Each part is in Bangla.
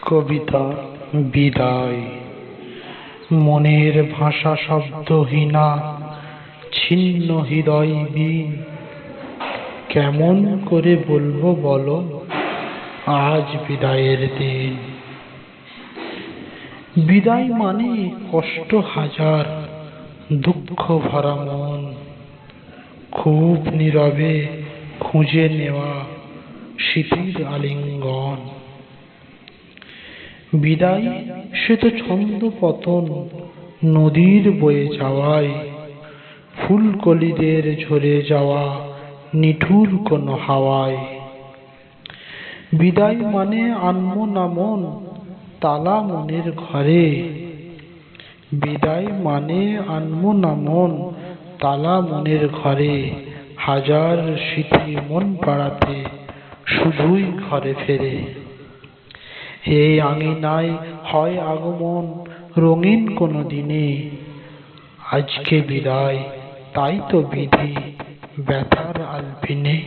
কবিতা বিদায়। মনের ভাষা শব্দহীনা, ছিন্ন হৃদয় বিন। কেমন করে বলবো বলো, আজ বিদায়ের দিন। বিদায় মানে কষ্ট হাজার, দুঃখ ভরা মন। খুব নীরবে খুঁজে নেওয়া স্মৃতির আলিঙ্গন। বিদায় সে তো ছন্দ পতন নদীর বয়ে যাওয়ায়, ফুলকলিদের ঝরে যাওয়া নিঠুর কোনো হাওয়ায়। বিদায় মানে আনমনা মন তালা মনের ঘরে। বিদায় মানে আনমনা মন তালা মনের ঘরে। হাজার স্মৃতি মন পাড়াতে শুধুই ঘরে ফেরে। এই আঙিনায় হয় আগমন রঙিন কোনো দিনে। আজকে বিদায় তাই তো বিধি ব্যথার আলপিনে।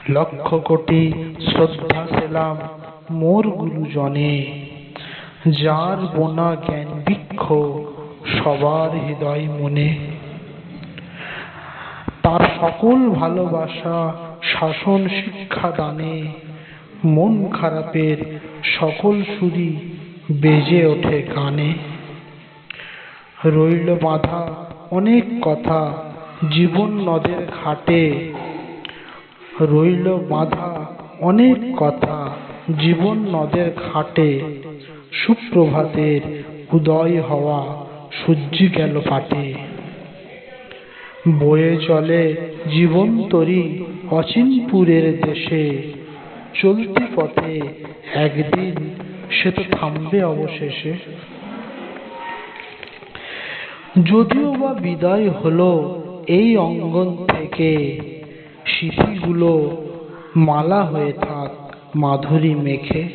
লক্ষ কোটি শ্রদ্ধা সেলাম মোর গুরুজনে, যার বোনা জ্ঞান বৃক্ষ সবার হৃদয় মনে। তার সকল ভালোবাসা শাসন শিক্ষা দানে, মন খারাপের সকল সুরই বেজে ওঠে গানে। রইল বাঁধা অনেক কথা জীবন নদের ঘাটে। রইল বাঁধা অনেক কথা জীবন নদের ঘাটে। সুপ্রভাতের উদয় হওয়া সূর্য গেল পাটে। বয়ে চলে জীবন তরী অচিনপুরের দেশে। চলতি পথে একদিন সে তো থামবে অবশেষে। যদিও বা বিদায় হলো এই অঙ্গন থেকে, স্মৃতিগুলো মালা হয়ে থাক মাধুরী মেখে।